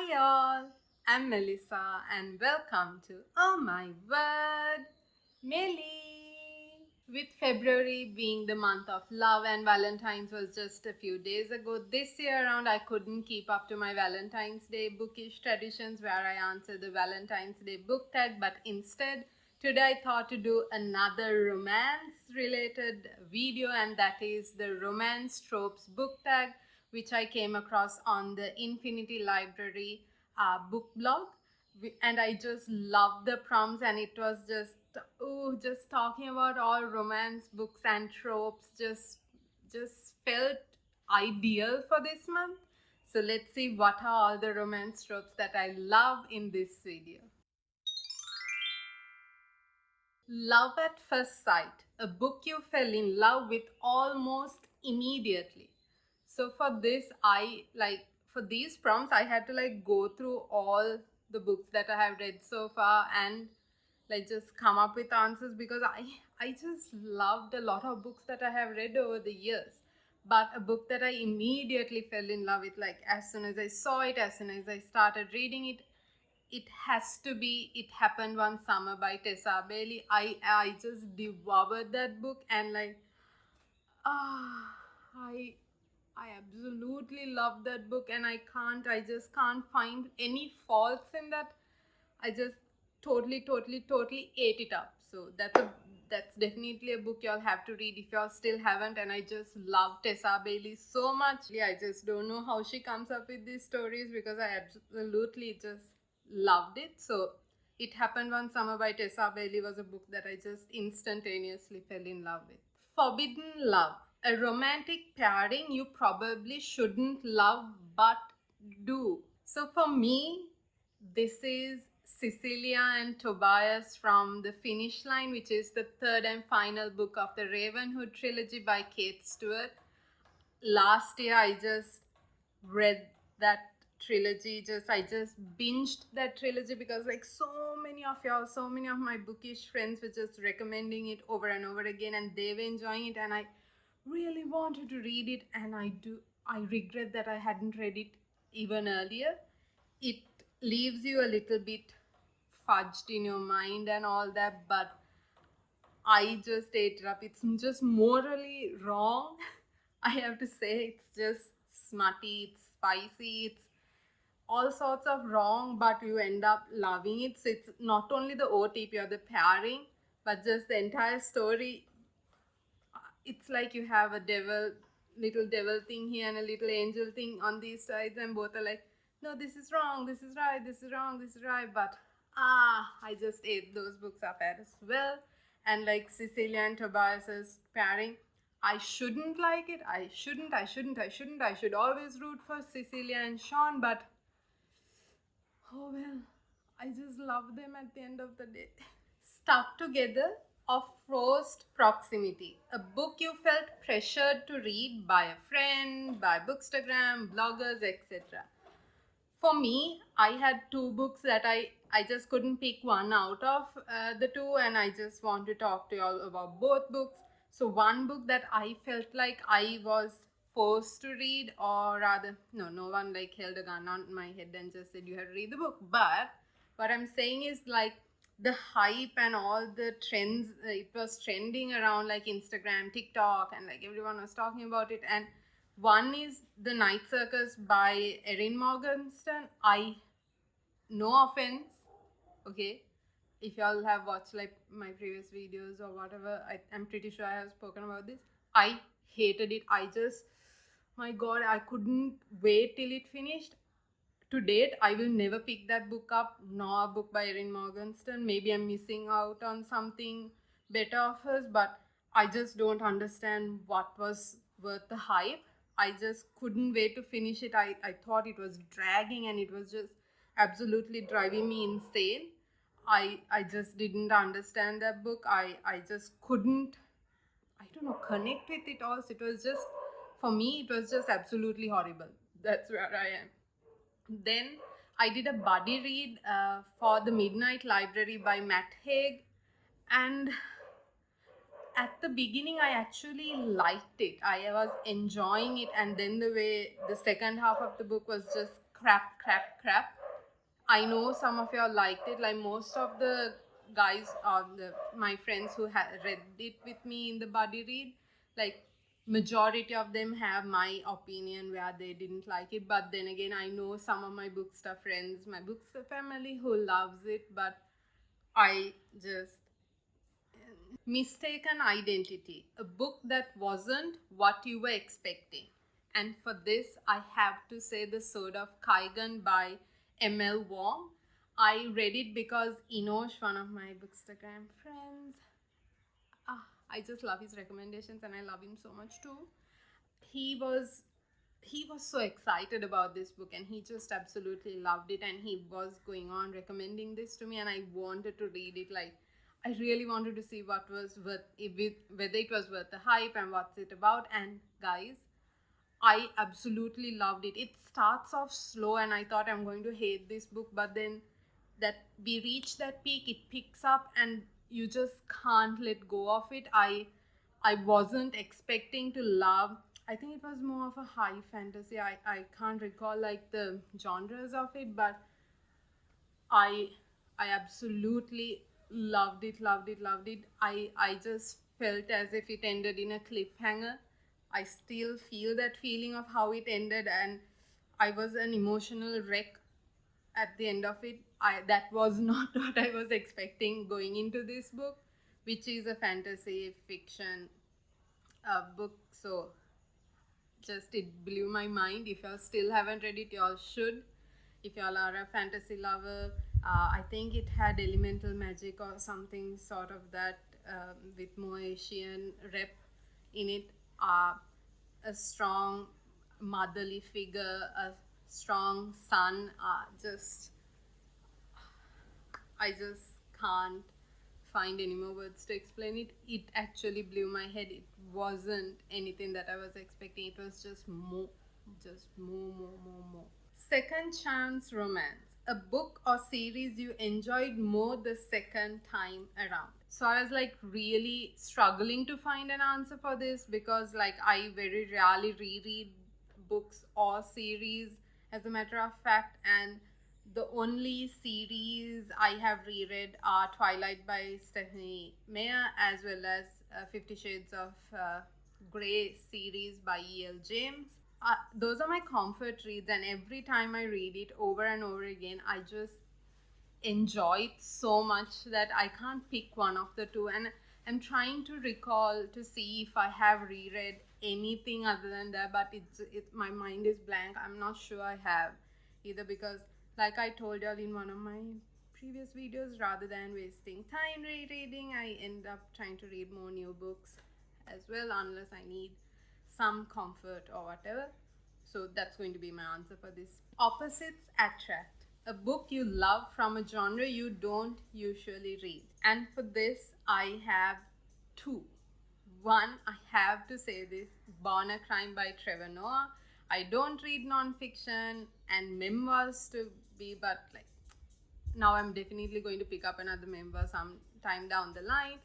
Hi all, I'm Melissa and welcome to My Word Melly. With February being the month of love and Valentine's was just a few days ago, this year around I couldn't keep up to my Valentine's Day bookish traditions where I answer the Valentine's Day book tag, but instead today I thought to do another romance related video, and that is the Romance Tropes book tag, which I came across on the Infinity Library book blog. And I just loved the prompts, and it was just talking about all romance books and tropes just felt ideal for this month. So let's see what are all the romance tropes that I love in this video. Love at first sight, a book you fell in love with almost immediately. So for this, for these prompts, I had to go through all the books that I have read so far and just come up with answers, because I just loved a lot of books that I have read over the years. But a book that I immediately fell in love with, like as soon as I saw it, as soon as I started reading it, it has to be It Happened One Summer by Tessa Bailey. I just devoured that book, and ah I I absolutely love that book, and I just can't find any faults in that. I just totally ate it up. So that's definitely a book y'all have to read if y'all still haven't. And I just love Tessa Bailey so much. I just don't know how she comes up with these stories, because I absolutely just loved it. So It Happened One Summer by Tessa Bailey was a book that I just instantaneously fell in love with. Forbidden Love, a romantic pairing you probably shouldn't love but do. So for me, this is Cecilia and Tobias from The Finish Line, which is the third and final book of the Ravenhood trilogy by Kate Stewart. Last year, I just read that trilogy. I just binged that trilogy, because so many of my bookish friends were just recommending it over and over again, and they were enjoying it, and I really wanted to read it, and I regret that I hadn't read it even earlier. It leaves you a little bit fudged in your mind and all that, but I just ate it up. It's just morally wrong. I have to say, it's just smutty, it's spicy, it's all sorts of wrong, but you end up loving it. So it's not only the OTP or the pairing, but just the entire story. It's like you have a little devil thing here and a little angel thing on these sides, and both are like, no, this is wrong, this is right, this is wrong, this is right. But I just ate those books up as well. And like Cecilia and Tobias's pairing, I shouldn't like it. I should always root for Cecilia and Sean, but oh well, I just love them at the end of the day. Stuck Together of Forced Proximity, a book you felt pressured to read by a friend, by Bookstagram, bloggers, etc. For me, I had two books that I just couldn't pick one out of the two, and I just want to talk to you all about both books. So, one book that I felt like I was forced to read, or rather, no one like held a gun on my head and just said you have to read the book. But what I'm saying is, like, the hype and all the trends, it was trending around like Instagram, TikTok, and like everyone was talking about it. And one is The Night Circus by Erin Morgenstern. No offense, okay, if y'all have watched like my previous videos or whatever, I'm pretty sure I have spoken about this. I hated it. My god, I couldn't wait till it finished. To date, I will never pick that book up, nor a book by Erin Morgenstern. Maybe I'm missing out on something better of hers, but I just don't understand what was worth the hype. I just couldn't wait to finish it. I thought it was dragging, and it was just absolutely driving me insane. I just didn't understand that book. I just couldn't, I don't know, connect with it all. So it was just, for me, it was just absolutely horrible. That's where I am. Then I did a buddy read for The Midnight Library by Matt Haig, and at the beginning I actually liked it. I was enjoying it, and then the way the second half of the book was just crap. I know some of y'all liked it. Like most of the guys or my friends who read it with me in the buddy read, like majority of them have my opinion where they didn't like it. But then again, I know some of my bookstore friends, my bookstore family who loves it, but I just Mistaken Identity, a book that wasn't what you were expecting. And for this, I have to say The Sword of Kaigan by M.L. Wong. I read it because Inosh, one of my Bookstagram friends, I just love his recommendations and I love him so much too. He was he was so excited about this book and he just absolutely loved it, and he was going on recommending this to me, and I wanted to read it. Like I really wanted to see what was whether it was worth the hype and what's it about. And guys, I absolutely loved it. It starts off slow and I thought I'm going to hate this book, but then that we reach that peak, it picks up and you just can't let go of it. I wasn't expecting to love. I think it was more of a high fantasy. I can't recall like the genres of it, but I I absolutely loved it. I just felt as if it ended in a cliffhanger. I still feel that feeling of how it ended, and I was an emotional wreck at the end of it. I That was not what I was expecting going into this book, which is a fantasy fiction book. So just it blew my mind. If y'all still haven't read it, y'all should. If y'all are a fantasy lover, I think it had elemental magic or something sort of that, with more Asian rep in it. A strong motherly figure, a strong son. I just can't find any more words to explain it. It actually blew my head. It wasn't anything that I was expecting. It was just more. Second Chance Romance, a book or series you enjoyed more the second time around. So I was like really struggling to find an answer for this, because like I very rarely reread books or series, as a matter of fact. And the only series I have reread are Twilight by Stephanie Meyer, as well as 50 Shades of Grey series by E.L. James. Those are my comfort reads, and every time I read it over and over again, I just enjoy it so much that I can't pick one of the two. And I'm trying to recall to see if I have reread anything other than that, but my mind is blank. I'm not sure I have either, because like I told y'all in one of my previous videos, rather than wasting time rereading, I end up trying to read more new books as well, unless I need some comfort or whatever. So that's going to be my answer for this. Opposites Attract, a book you love from a genre you don't usually read. And for this, I have two. One, I have to say this, Born a Crime by Trevor Noah. I don't read nonfiction and memoirs to be, but like now I'm definitely going to pick up another memoir sometime down the line,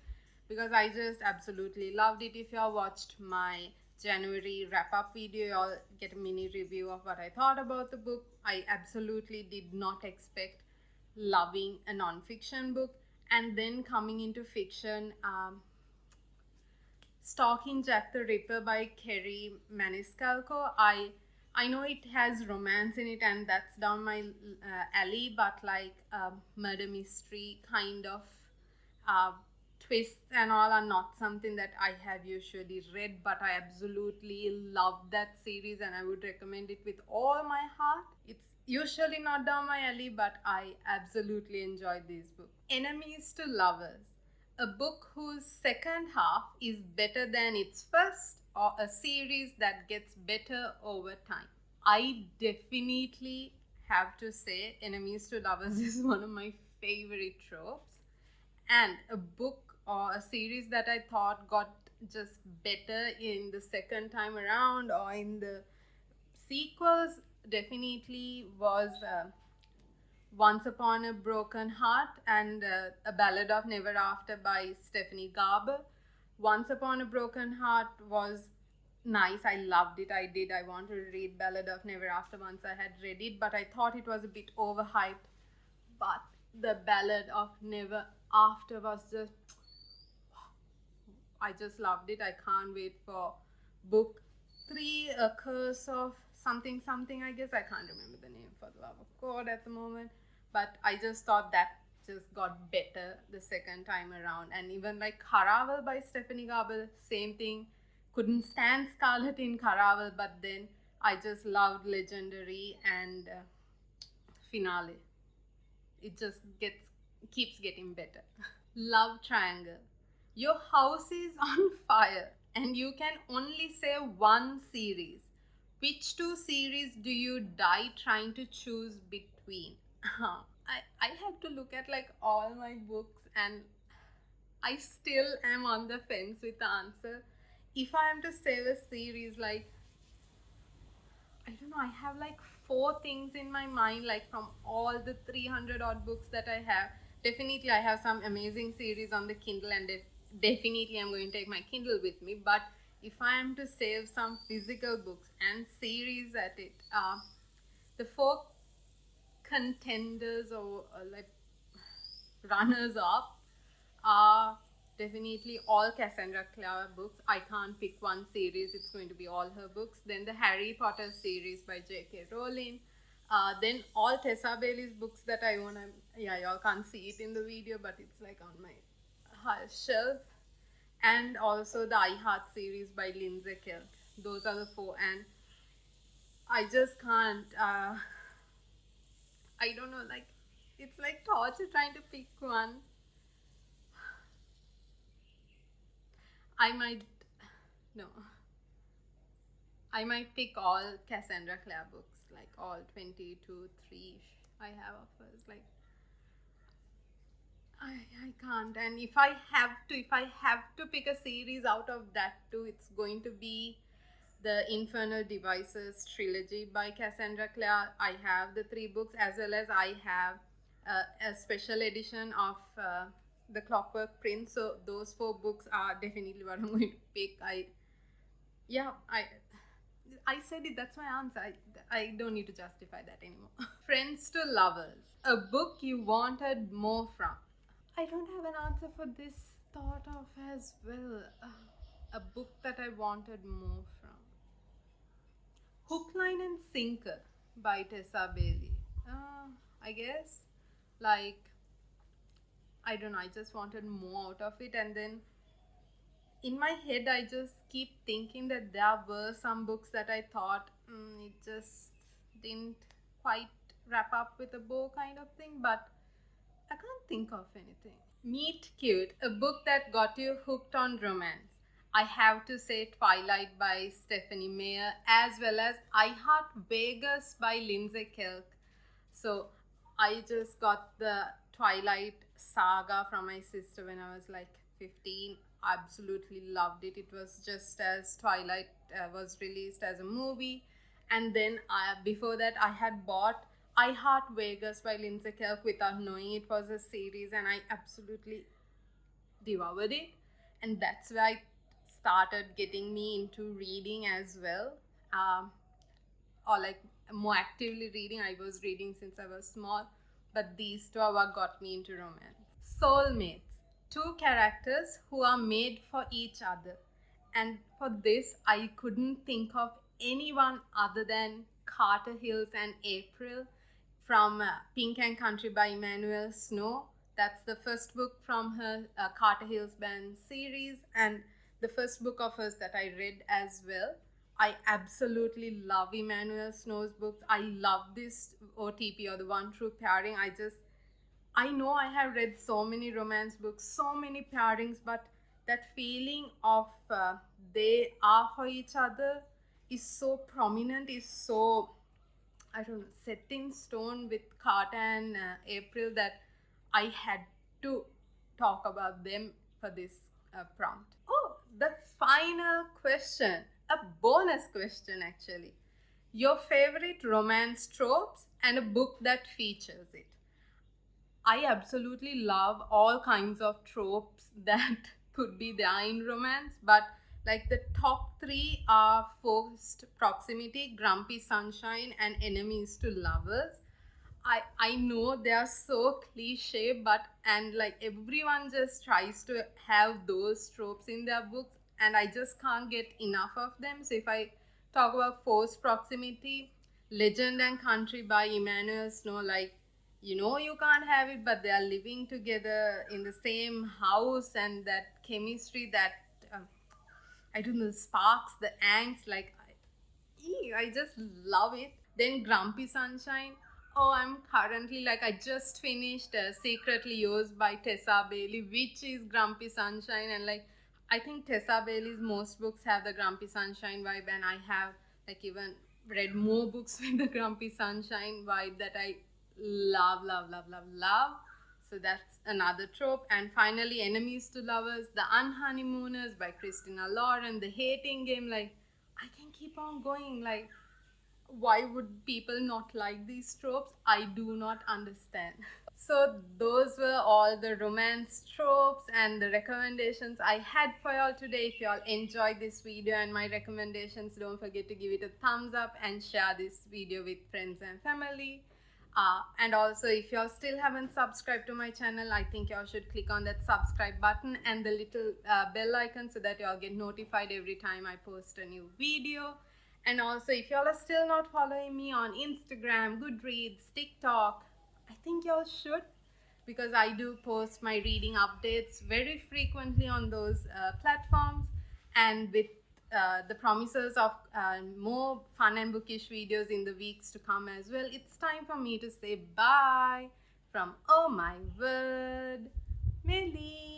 because I just absolutely loved it. If y'all watched my January wrap up video, y'all get a mini review of what I thought about the book. I absolutely did not expect loving a nonfiction book, and then coming into fiction, Stalking Jack the Ripper by Kerry Maniscalco. I know it has romance in it, and that's down my alley, but like murder mystery kind of uh, twists and all are not something that I have usually read, but I absolutely love that series and I would recommend it with all my heart. It's usually not down my alley, but I absolutely enjoyed this book. Enemies to Lovers, a book whose second half is better than its first, or a series that gets better over time. I definitely have to say Enemies to Lovers is one of my favorite tropes, and a book or a series that I thought got just better in the second time around or in the sequels definitely was Once Upon a Broken Heart and A Ballad of Never After by Stephanie Garber. Once Upon a Broken Heart was nice. I loved it. I did. I wanted to read Ballad of Never After once I had read it, but I thought it was a bit overhyped. But the Ballad of Never After was just, I just loved it. I can't wait for book three, A Curse of something something. I guess I can't remember the name for the love of God at the moment. But I just thought that just got better the second time around. And even like Caraval by Stephanie Garber, same thing. Couldn't stand Scarlet in Caraval, but then I just loved Legendary and Finale. It just gets keeps getting better. Love triangle. Your house is on fire and you can only say one series. Which two series do you die trying to choose between? I had to look at like all my books and I still am on the fence with the answer. If I am to save a series, like I don't know, I have like four things in my mind, like from all the 300 odd books that I have. Definitely, I have some amazing series on the Kindle, and definitely, I'm going to take my Kindle with me. But if I am to save some physical books and series at it, the four contenders or like runners up are definitely all Cassandra Clare books. I can't pick one series, it's going to be all her books. Then the Harry Potter series by J.K. Rowling. Then all Tessa Bailey's books that I own. Yeah, y'all can't see it in the video, but it's like on my shelf. And also the I Heart series by Lindsay Kelk. Those are the four. And I just can't. I don't know, like, it's like torture trying to pick one. I might. No. I might pick all Cassandra Clare books, like all 22, 3 I have of hers. Like, I can't. And if I have to pick a series out of that too, it's going to be the Infernal Devices trilogy by Cassandra Clare. I have the three books, as well as I have a special edition of The Clockwork Prince. So those four books are definitely what I'm going to pick. Yeah, I said it. That's my answer. I don't need to justify that anymore. Friends to lovers. A book you wanted more from. I don't have an answer for this thought of as well. A book that I wanted more from. Hook, Line and Sinker by Tessa Bailey. I guess. Like, I don't know. I just wanted more out of it. And then in my head, I just keep thinking that there were some books that I thought it just didn't quite wrap up with a bow kind of thing, but I can't think of anything. Meet Cute, a book that got you hooked on romance. I have to say Twilight by Stephanie Meyer, as well as I Heart Vegas by Lindsay Kelk. So I just got the Twilight saga from my sister when I was like 15. Absolutely loved it. It was just as Twilight was released as a movie. And then before that, I had bought I Heart Vegas by Lindsay Kelk without knowing it was a series, and I absolutely devoured it. And that's where I started getting me into reading as well. Or like more actively reading. I was reading since I was small, but these two are what got me into romance. Soulmates, two characters who are made for each other. And for this, I couldn't think of anyone other than Carter Hills and April from Pink and Country by Emmanuel Snow. That's the first book from her Carter Hills Band series, and the first book of hers that I read as well. I absolutely love Emmanuel Snow's books. I love this OTP, or the One True Pairing. I know I have read so many romance books, so many pairings, but that feeling of they are for each other is so prominent, is so, I don't know, set in stone with Carter and April, that I had to talk about them for this prompt. Oh, the final question, a bonus question actually. Your favorite romance tropes and a book that features it. I absolutely love all kinds of tropes that could be there in romance, but Like the top three are forced proximity, grumpy sunshine, and enemies to lovers. I know they are so cliche, but and like everyone just tries to have those tropes in their books, and I just can't get enough of them. So if I talk about forced proximity, Legend and Country by Emmanuel Snow, like you know you can't have it, but they are living together in the same house, and that chemistry, that I don't know, sparks, the angst, like I just love it. Then Grumpy Sunshine. Oh, I'm currently like I just finished Secretly Yours by Tessa Bailey, which is Grumpy Sunshine, and like I think Tessa Bailey's most books have the Grumpy Sunshine vibe, and I have like even read more books with the Grumpy Sunshine vibe that I love, love, love, love, love. So that's another trope. And finally, Enemies to Lovers, The Unhoneymooners by Christina Lauren, The Hating Game. Like, I can keep on going. Like, why would people not like these tropes? I do not understand. So those were all the romance tropes and the recommendations I had for y'all today. If y'all enjoyed this video and my recommendations, don't forget to give it a thumbs up and share this video with friends and family. And also, if y'all still haven't subscribed to my channel, I think y'all should click on that subscribe button and the little bell icon so that y'all get notified every time I post a new video. And also, if y'all are still not following me on Instagram, Goodreads, TikTok, I think y'all should, because I do post my reading updates very frequently on those platforms, and with the promises of more fun and bookish videos in the weeks to come as well. It's time for me to say bye from Oh My Word Melly.